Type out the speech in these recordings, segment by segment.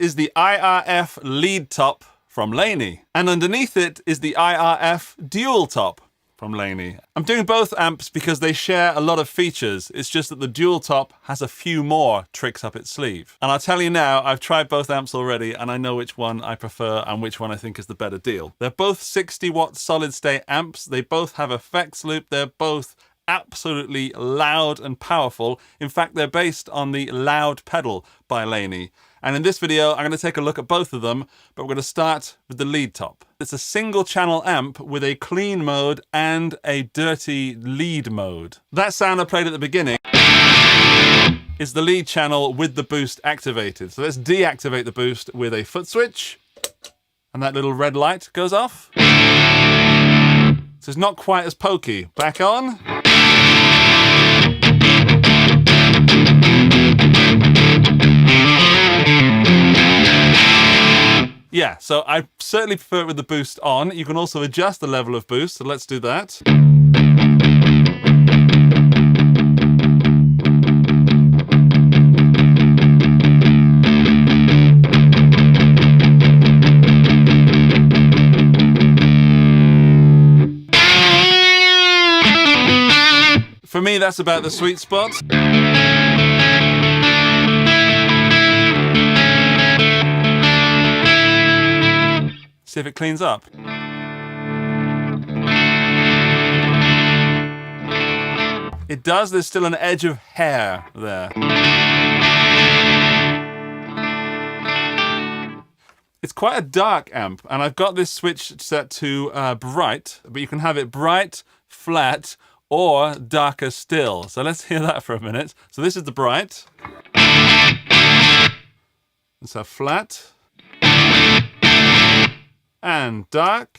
is the IRF Leadtop from Laney, and underneath it is the IRF DualTop from Laney. I'm doing both amps because they share a lot of features. It's just that the DualTop has a few more tricks up its sleeve. And I'll tell you now, I've tried both amps already and I know which one I prefer and which one I think is the better deal. They're both 60-watt solid-state amps. They both have effects loop. They're both absolutely loud and powerful. In fact, they're based on the Loud pedal by Laney. And in this video, I'm going to take a look at both of them, but we're going to start with the Leadtop. It's a single channel amp with a clean mode and a dirty lead mode. That sound I played at the beginning is the lead channel with the boost activated. So let's deactivate the boost with a foot switch, and that little red light goes off. So it's not quite as pokey. Back on. Yeah, so I certainly prefer it with the boost on. You can also adjust the level of boost, so let's do that. For me, that's about the sweet spot. See if it cleans up. It does. There's still an edge of hair there. It's quite a dark amp, and I've got this switch set to bright, but you can have it bright, flat, or darker still. So let's hear that for a minute. So this is the bright. Let's have flat. And dark.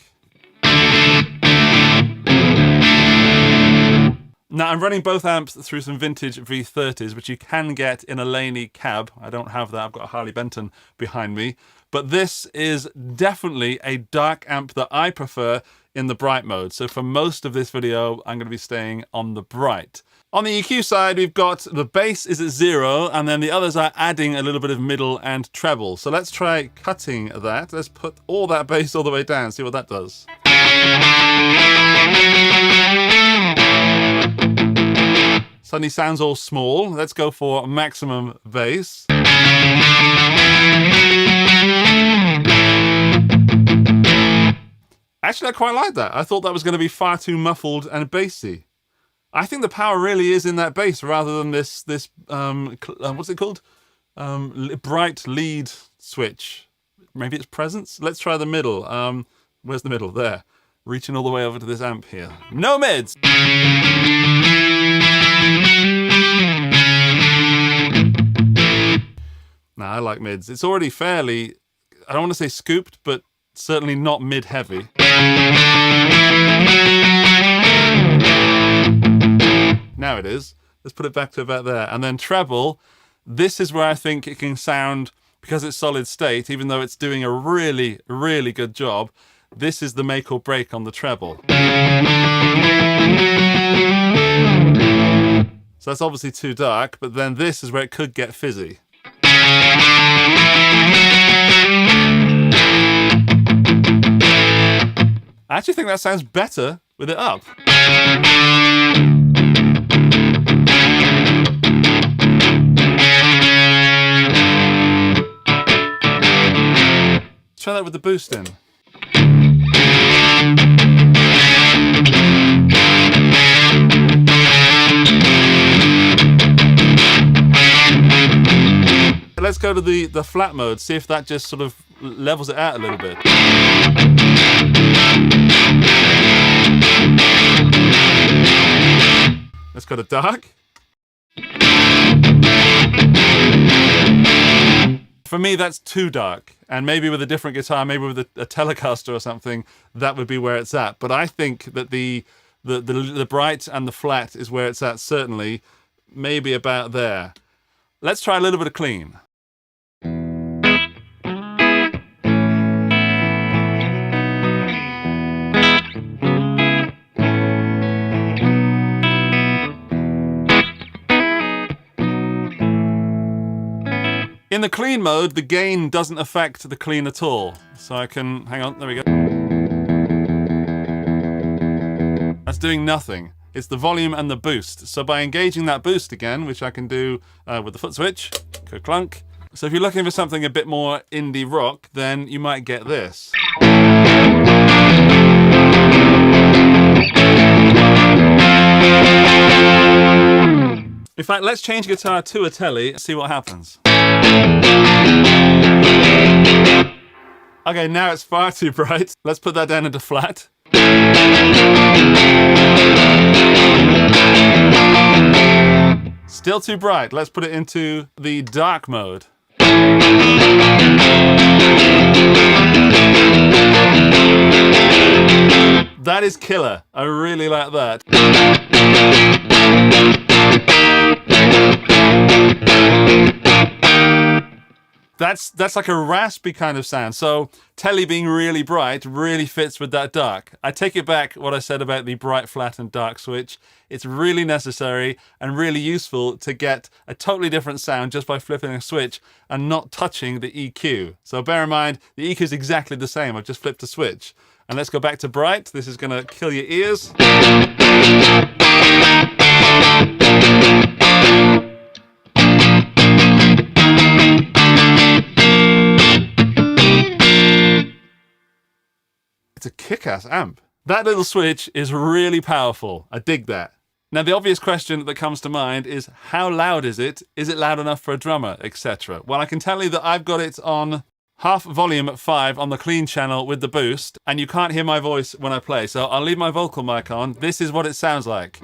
Now I'm running both amps through some vintage V30s, which you can get in a Laney cab. I don't have that, I've got a Harley Benton behind me. But this is definitely a dark amp that I prefer in the bright mode. So for most of this video, I'm going to be staying on the bright. On the EQ side, we've got the bass is at 0, and then the others are adding a little bit of middle and treble. So let's try cutting that. Let's put all that bass all the way down, see what that does. Suddenly sounds all small. Let's go for maximum bass. Actually, I quite like that. I thought that was going to be far too muffled and bassy. I think the power really is in that bass rather than this what's it called? Bright lead switch. Maybe it's presence? Let's try the middle. Where's the middle? There. Reaching all the way over to this amp here. No mids! Nah, I like mids. It's already fairly, I don't want to say scooped, but certainly not mid-heavy. Now it is. Let's put it back to about there. And then treble, this is where I think it can sound, because it's solid state, even though it's doing a really, really good job, this is the make or break on the treble. So that's obviously too dark, but then this is where it could get fizzy. I actually think that sounds better with it up. Try that with the boost in. Let's go to the flat mode, see if that just sort of levels it out a little bit. Let's go to dark. For me, that's too dark. And maybe with a different guitar, maybe with a Telecaster or something, that would be where it's at. But I think that the bright and the flat is where it's at, certainly. Maybe about there. Let's try a little bit of clean. In in the clean mode, the gain doesn't affect the clean at all. So I can, hang on, there we go. That's doing nothing. It's the volume and the boost. So by engaging that boost again, which I can do with the foot switch, clunk. So if you're looking for something a bit more indie rock, then you might get this. In fact, let's change guitar to a telly and see what happens. Okay, now it's far too bright. Let's put that down into flat. Still too bright. Let's put it into the dark mode. That is killer. I really like that. That's like a raspy kind of sound. So telly being really bright really fits with that dark. I take it back what I said about the bright, flat and dark switch. It's really necessary and really useful to get a totally different sound just by flipping a switch and not touching the EQ. So bear in mind, the EQ is exactly the same. I've just flipped a switch. And let's go back to bright. This is gonna kill your ears. It's a kick-ass amp. That little switch is really powerful. I dig that. Now, the obvious question that comes to mind is, how loud is it? Is it loud enough for a drummer, etc.? Well, I can tell you that I've got it on half volume at 5 on the clean channel with the boost, and you can't hear my voice when I play, so I'll leave my vocal mic on. This is what it sounds like.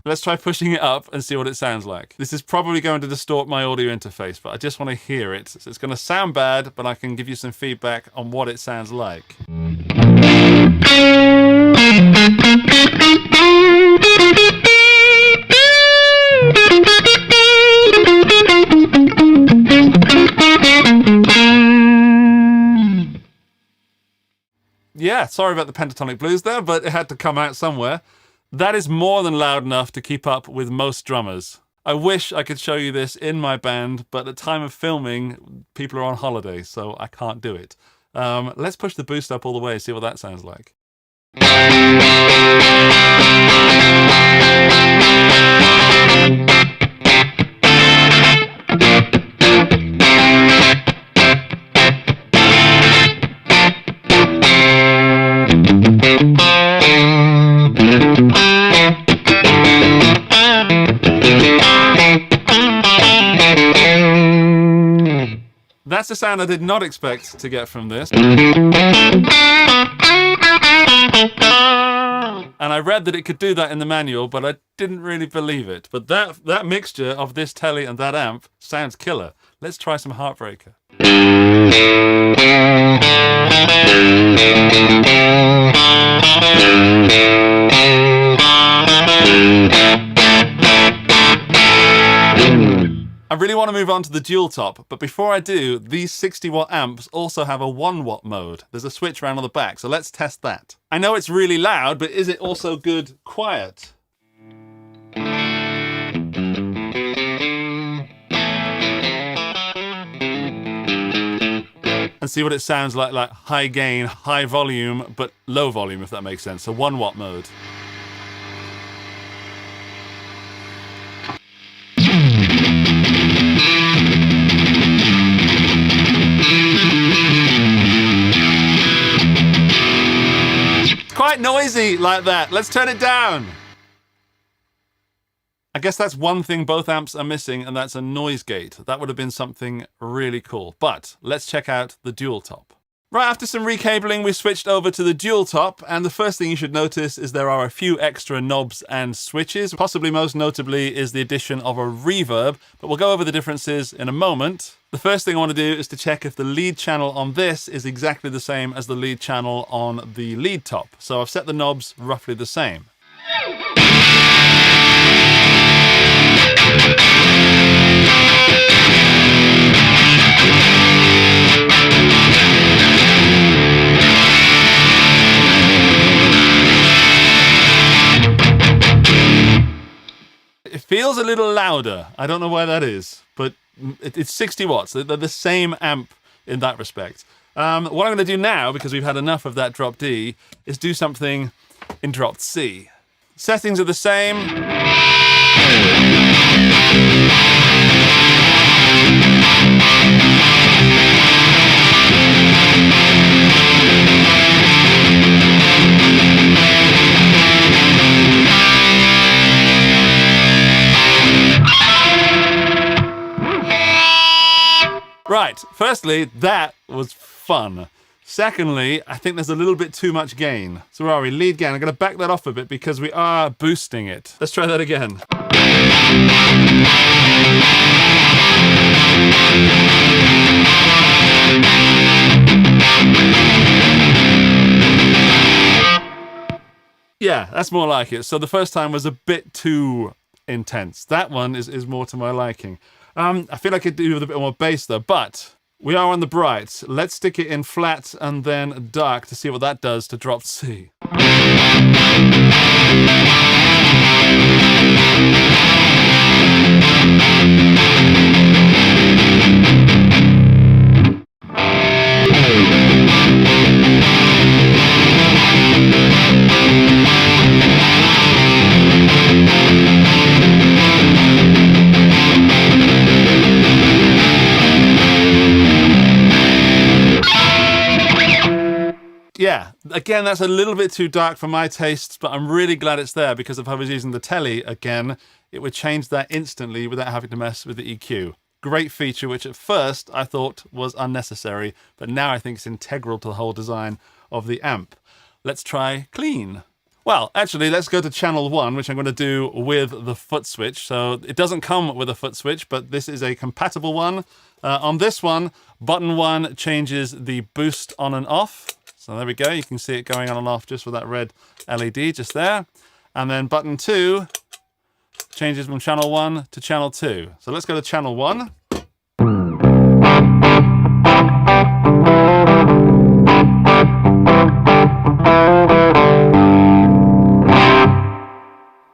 Let's try pushing it up and see what it sounds like. This is probably going to distort my audio interface, but I just want to hear it. So it's going to sound bad, but I can give you some feedback on what it sounds like. Yeah, sorry about the pentatonic blues there, but it had to come out somewhere. That is more than loud enough to keep up with most drummers. I wish I could show you this in my band, but at the time of filming, people are on holiday, so I can't do it. Let's push the boost up all the way and see what that sounds like. That's the sound I did not expect to get from this. And I read that it could do that in the manual, but I didn't really believe it. But that mixture of this telly and that amp sounds killer. Let's try some Heartbreaker. I really want to move on to the DualTop, but before I do, these 60-watt amps also have a 1-watt mode. There's a switch around on the back, so let's test that. I know it's really loud, but is it also good quiet? And see what it sounds like high gain, high volume, but low volume, if that makes sense. So 1-watt mode. Quite noisy like that. Let's turn it down. I guess that's one thing both amps are missing, and that's a noise gate. That would have been something really cool. But let's check out the DualTop. Right, after some recabling, we switched over to the DualTop, and the first thing you should notice is there are a few extra knobs and switches. Possibly most notably is the addition of a reverb, but we'll go over the differences in a moment. The first thing I want to do is to check if the lead channel on this is exactly the same as the lead channel on the Leadtop. So I've set the knobs roughly the same. little louder. I don't know why that is, but it's 60 watts. They're the same amp in that respect. What I'm going to do now, because we've had enough of that drop D, is do something in drop C. Settings are the same. Right, firstly, that was fun. Secondly, I think there's a little bit too much gain. So where are we? Lead gain. I'm going to back that off a bit because we are boosting it. Let's try that again. Yeah, that's more like it. So the first time was a bit too intense. That one is more to my liking. I feel like I could do with a bit more bass though, but we are on the bright. Let's stick it in flat and then dark to see what that does to drop C. Yeah, again, that's a little bit too dark for my tastes, but I'm really glad it's there because if I was using the Tele again, it would change that instantly without having to mess with the EQ. Great feature, which at first I thought was unnecessary, but now I think it's integral to the whole design of the amp. Let's try clean. Well, actually, let's go to channel 1, which I'm going to do with the foot switch. So it doesn't come with a foot switch, but this is a compatible one. On this one, button 1 changes the boost on and off. So there we go, you can see it going on and off just with that red LED just there. And then button 2 changes from channel 1 to channel 2. So let's go to channel 1.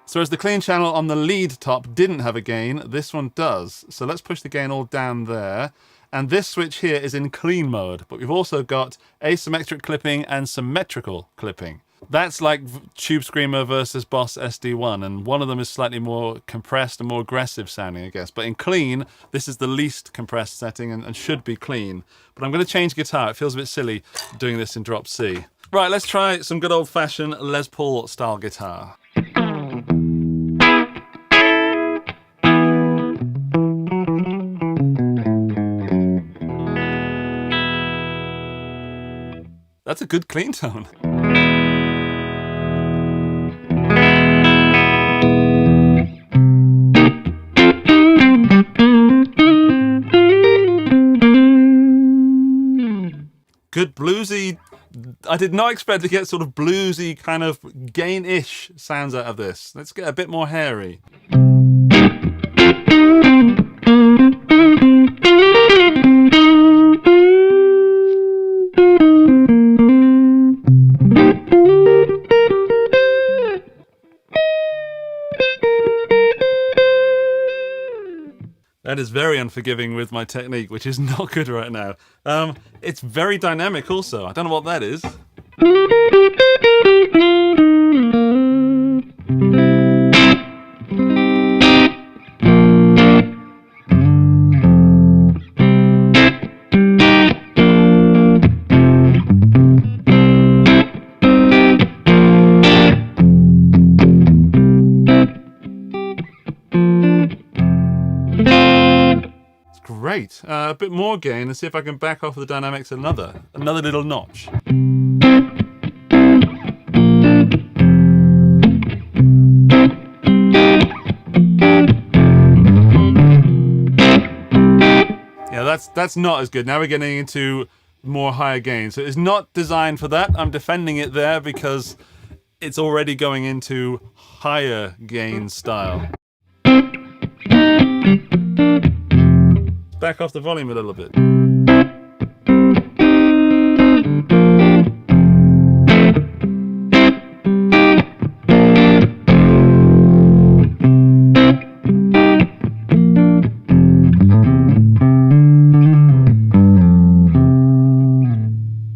So as the clean channel on the Leadtop didn't have a gain, this one does. So let's push the gain all down there. And this switch here is in clean mode, but we've also got asymmetric clipping and symmetrical clipping. That's like Tube Screamer versus Boss SD1, and one of them is slightly more compressed and more aggressive sounding, I guess. But in clean, this is the least compressed setting and should be clean. But I'm going to change guitar. It feels a bit silly doing this in drop C. Right, let's try some good old-fashioned Les Paul style guitar. That's a good clean tone. Good bluesy. I did not expect to get sort of bluesy kind of gain-ish sounds out of this. Let's get a bit more hairy. That is very unforgiving with my technique, which is not good right now. It's very dynamic also. I don't know what that is. Great. A bit more gain and see if I can back off the dynamics another little notch. Yeah, that's not as good. Now we're getting into more higher gain. So it's not designed for that. I'm defending it there because it's already going into higher gain style. Back off the volume a little bit.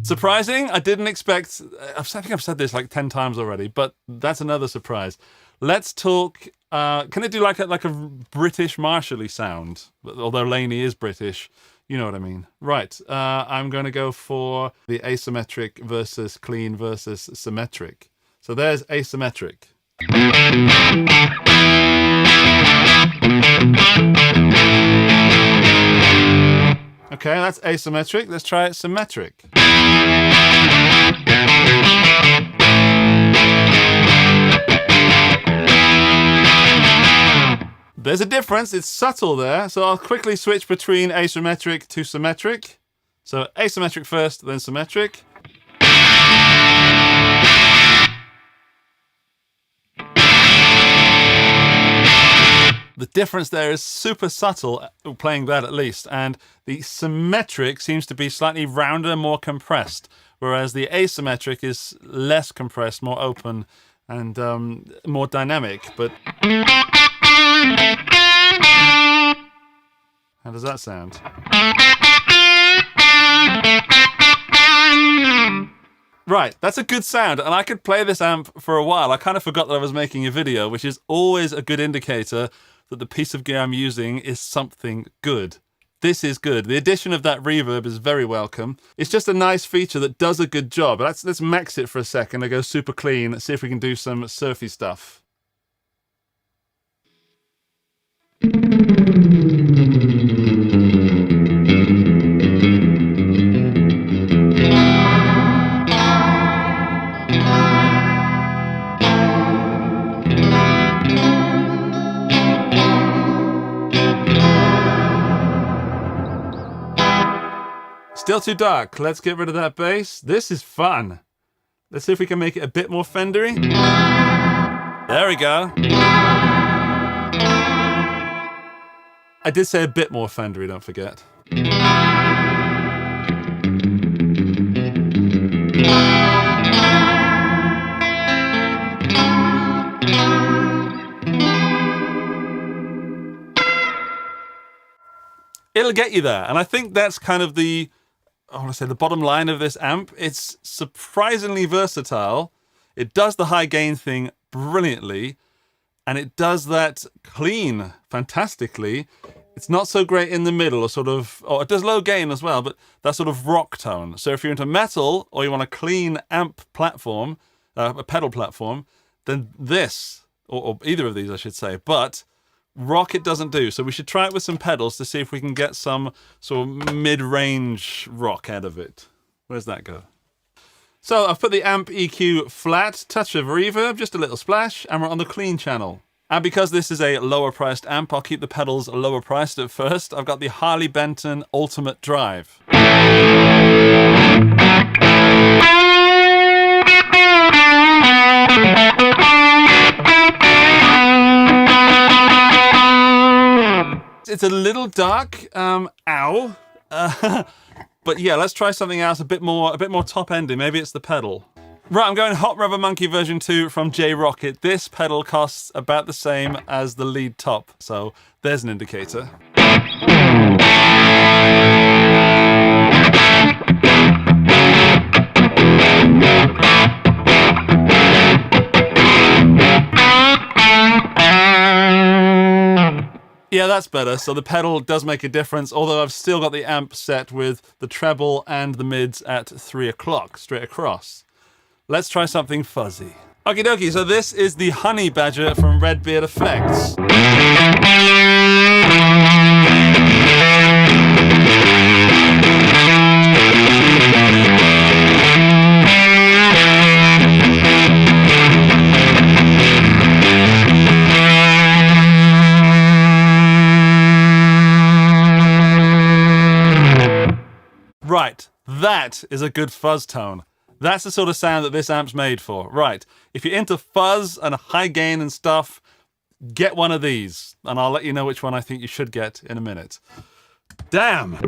Surprising, I didn't expect, I think I've said this like 10 times already, but that's another surprise. Let's talk, can it do like a British Marshally sound? Although Laney is British, you know what I mean. Right, I'm going to go for the asymmetric versus clean versus symmetric. So there's asymmetric. Okay, that's asymmetric. Let's try it symmetric. There's a difference. It's subtle there. So I'll quickly switch between asymmetric to symmetric. So asymmetric first, then symmetric. The difference there is super subtle, playing that at least, and the symmetric seems to be slightly rounder, more compressed, whereas the asymmetric is less compressed, more open, and more dynamic. But how does that sound? Right, that's a good sound, and I could play this amp for a while. I kind of forgot that I was making a video, which is always a good indicator that the piece of gear I'm using is something good. This is good. The addition of that reverb is very welcome. It's just a nice feature that does a good job. Let's max it for a second. I go super clean. Let's see if we can do some surfy stuff. Still too dark. Let's get rid of that bass. This is fun. Let's see if we can make it a bit more Fendery. There we go. I did say a bit more Fendery, don't forget. It'll get you there. And I think that's kind of the, I want to say, the bottom line of this amp. It's surprisingly versatile. It does the high gain thing brilliantly, and it does that clean fantastically. It's not so great in the middle, or sort of, or it does low gain as well, but that sort of rock tone. So if you're into metal, or you want a clean amp platform, a pedal platform, then this, or either of these I should say, but Rockett doesn't do, so we should try it with some pedals to see if we can get some sort of mid-range rock out of it. Where's that go? So I've put the amp EQ flat, touch of reverb, just a little splash, and we're on the clean channel. And because this is a lower priced amp, I'll keep the pedals lower priced at first. I've got the Harley Benton Ultimate Drive. It's a little dark, ow. But yeah, let's try something else a bit more top ending. Maybe it's the pedal. Right, I'm going Hot Rubber Monkey version 2 from Rockett. This pedal costs about the same as the Leadtop, so there's an indicator. Yeah, that's better. So the pedal does make a difference, although I've still got the amp set with the treble and the mids at 3 o'clock, straight across. Let's try something fuzzy. Okie dokie, so this is the Honey Badger from Redbeard Effects. Right, that is a good fuzz tone. That's the sort of sound that this amp's made for. Right, if you're into fuzz and high gain and stuff, get one of these, and I'll let you know which one I think you should get in a minute. Damn!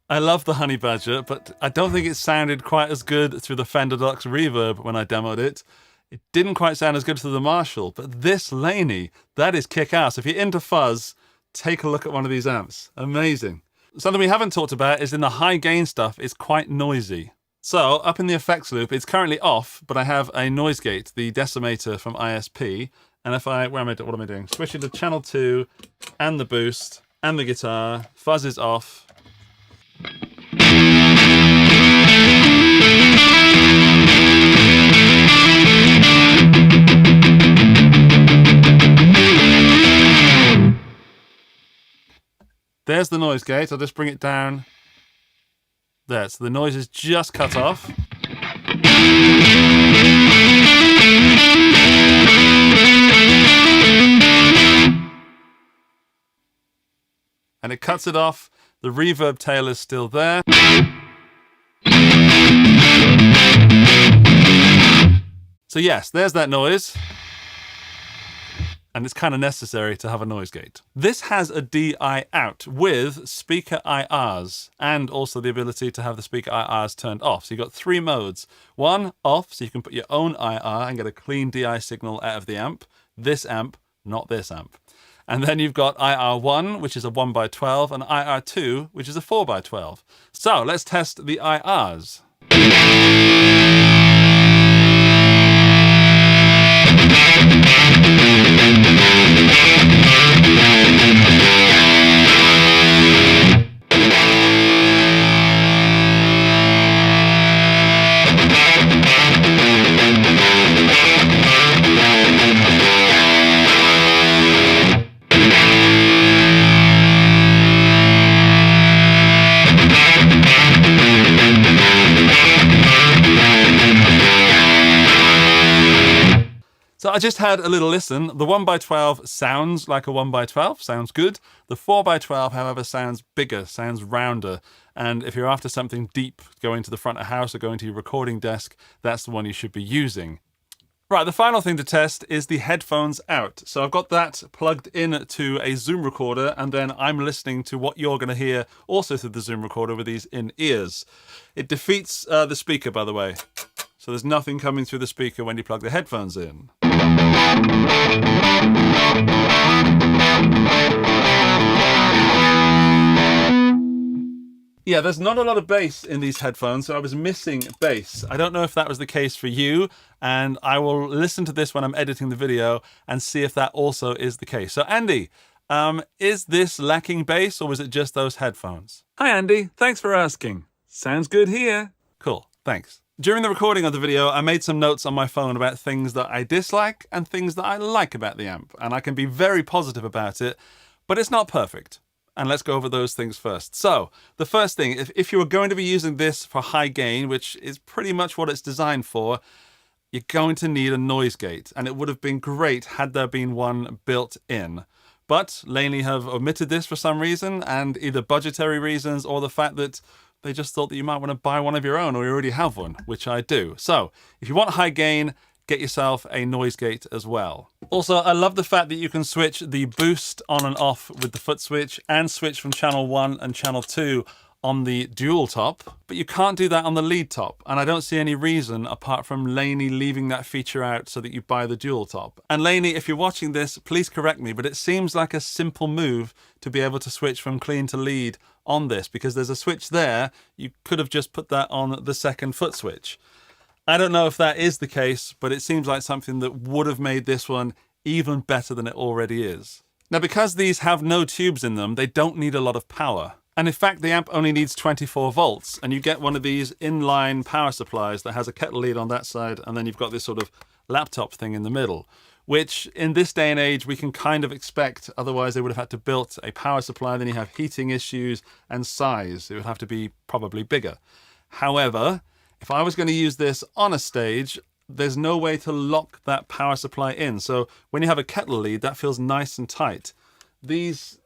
I love love the 𝗬𝗢𝗡𝗡𝗅, but I don't think it sounded quite as good through the Fender Deluxe Reverb when I demoed it. It didn't quite sound as good through the Marshall, but this Laney, that is kick-ass. If you're into fuzz, take a look at one of these amps. Amazing. Something we haven't talked about is in the high gain stuff, it's quite noisy. So up in the effects loop, it's currently off, but I have a noise gate, the decimator from ISP. And if I, what am I doing? Switch it to channel 2 and the boost and the guitar. Fuzz is off. There's the noise gate. I'll just bring it down. There, so the noise is just cut off. And it cuts it off. The reverb tail is still there. So yes, there's that noise. And it's kind of necessary to have a noise gate. This has a DI out with speaker IRs and also the ability to have the speaker IRs turned off. So you've got 3 modes. 1, off, so you can put your own IR and get a clean DI signal out of the amp. This amp, not this amp. And then you've got IR1, which is a 1x12, and IR2, which is a 4x12. So let's test the IRs. So I just had a little listen. The 1x12 sounds like a 1x12, sounds good. The 4x12, however, sounds bigger, sounds rounder. And if you're after something deep, going to the front of house or going to your recording desk, that's the one you should be using. Right, the final thing to test is the headphones out. So I've got that plugged in to a Zoom recorder, and then I'm listening to what you're going to hear also through the Zoom recorder with these in-ears. It defeats the speaker, by the way. So there's nothing coming through the speaker when you plug the headphones in. Yeah, there's not a lot of bass in these headphones, so I was missing bass. I don't know if that was the case for you, and I will listen to this when I'm editing the video and see if that also is the case. So Andy, is this lacking bass or was it just those headphones? Hi Andy, thanks for asking. Sounds good here. Cool, thanks. During the recording of the video, I made some notes on my phone about things that I dislike and things that I like about the amp, and I can be very positive about it, but it's not perfect. And let's go over those things first. So, the first thing, if you were going to be using this for high gain, which is pretty much what it's designed for, you're going to need a noise gate, and it would have been great had there been one built in. But Laney have omitted this for some reason, and either budgetary reasons or the fact that they just thought that you might want to buy one of your own, or you already have one, which I do. So if you want high gain, get yourself a noise gate as well. Also, I love the fact that you can switch the boost on and off with the foot switch and switch from channel 1 and channel 2 on the DualTop, but you can't do that on the Leadtop, and I don't see any reason apart from Laney leaving that feature out so that you buy the DualTop. And Laney, if you're watching this, please correct me, but it seems like a simple move to be able to switch from clean to lead on this, because there's a switch there. You could have just put that on the second foot switch. I don't know if that is the case, but it seems like something that would have made this one even better than it already is. Now, because these have no tubes in them, they don't need a lot of power. And in fact, the amp only needs 24 volts, and you get one of these inline power supplies that has a kettle lead on that side, and then you've got this sort of laptop thing in the middle, which in this day and age we can kind of expect. Otherwise they would have had to build a power supply, then you have heating issues and size. It would have to be probably bigger. However, if I was going to use this on a stage, there's no way to lock that power supply in. So when you have a kettle lead, that feels nice and tight. These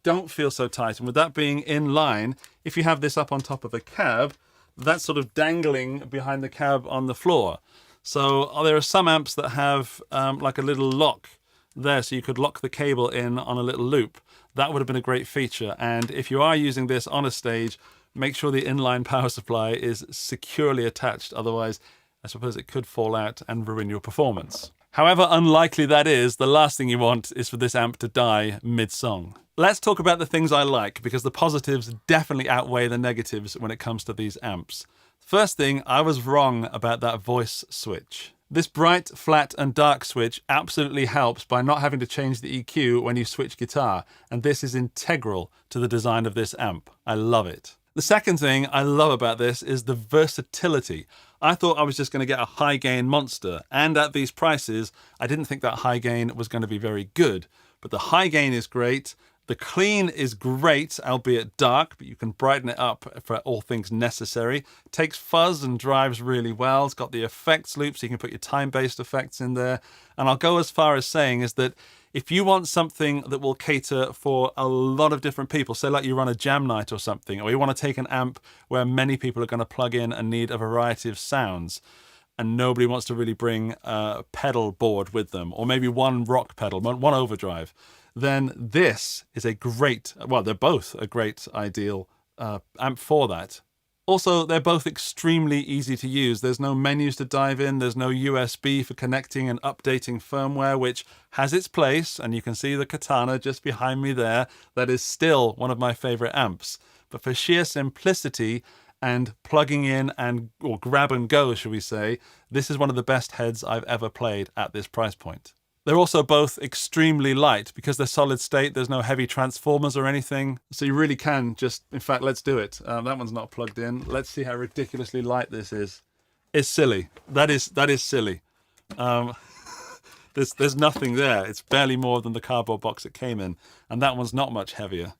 don't feel so tight, and with that being in line, if you have this up on top of a cab, that's sort of dangling behind the cab on the floor. So there are some amps that have like a little lock there, so you could lock the cable in on a little loop. That would have been a great feature, and if you are using this on a stage, Make sure the inline power supply is securely attached, otherwise I suppose it could fall out and ruin your performance. However unlikely that is, the last thing you want is for this amp to die mid-song. Let's talk about the things I like, because the positives definitely outweigh the negatives when it comes to these amps. First thing, I was wrong about that voice switch. This bright, flat and dark switch absolutely helps by not having to change the EQ when you switch guitar, and this is integral to the design of this amp. I love it. The second thing I love about this is the versatility. I thought I was just going to get a high gain monster, and at these prices, I didn't think that high gain was going to be very good. But the high gain is great. The clean is great, albeit dark, but you can brighten it up for all things necessary. It takes fuzz and drives really well. It's got the effects loop, so you can put your time-based effects in there. And I'll go as far as saying is that if you want something that will cater for a lot of different people, say like you run a jam night or something, or you want to take an amp where many people are going to plug in and need a variety of sounds, and nobody wants to really bring a pedal board with them, or maybe one rock pedal, one overdrive, then this is a great, well, they're both a great ideal amp for that. Also, they're both extremely easy to use. There's no menus to dive in. There's no USB for connecting and updating firmware, which has its place. And you can see the Katana just behind me there. That is still one of my favorite amps. But for sheer simplicity and plugging in or grab and go, shall we say, this is one of the best heads I've ever played at this price point. They're also both extremely light because they're solid state. There's no heavy transformers or anything. So you really can just, in fact, let's do it. That one's not plugged in. Let's see how ridiculously light this is. It's silly. That is silly. There's nothing there. It's barely more than the cardboard box it came in. And that one's not much heavier.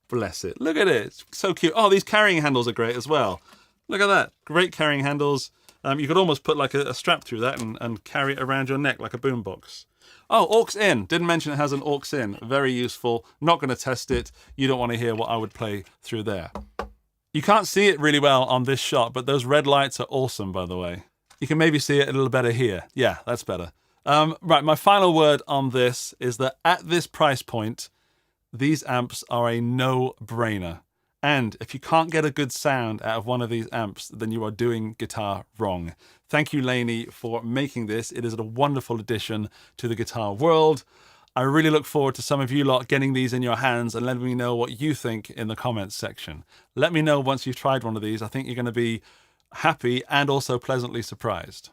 Bless it. Look at it. It's so cute. Oh, these carrying handles are great as well. Look at that. Great carrying handles. You could almost put like a strap through that and carry it around your neck like a boombox. Oh, aux in. Didn't mention it has an aux in. Very useful. Not going to test it. You don't want to hear what I would play through there. You can't see it really well on this shot, but those red lights are awesome, by the way. You can maybe see it a little better here. Yeah, that's better. Right, my final word on this is that at this price point, these amps are a no-brainer. And if you can't get a good sound out of one of these amps, then you are doing guitar wrong. Thank you, Laney, for making this. It is a wonderful addition to the guitar world. I really look forward to some of you lot getting these in your hands and letting me know what you think in the comments section. Let me know once you've tried one of these. I think you're going to be happy and also pleasantly surprised.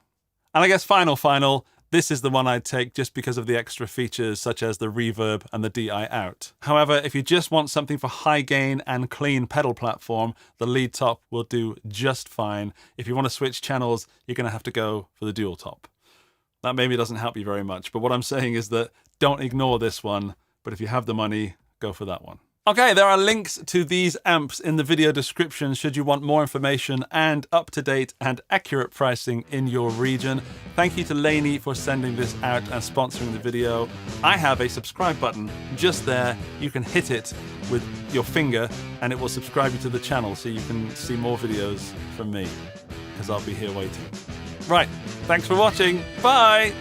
And I guess final, this is the one I'd take just because of the extra features such as the reverb and the DI out. However, if you just want something for high gain and clean pedal platform, the Leadtop will do just fine. If you want to switch channels, you're going to have to go for the DualTop. That maybe doesn't help you very much, but what I'm saying is that don't ignore this one, but if you have the money, go for that one. Okay, there are links to these amps in the video description should you want more information and up-to-date and accurate pricing in your region. Thank you to Laney for sending this out and sponsoring the video. I have a subscribe button just there. You can hit it with your finger and it will subscribe you to the channel so you can see more videos from me because I'll be here waiting. Right, thanks for watching. Bye!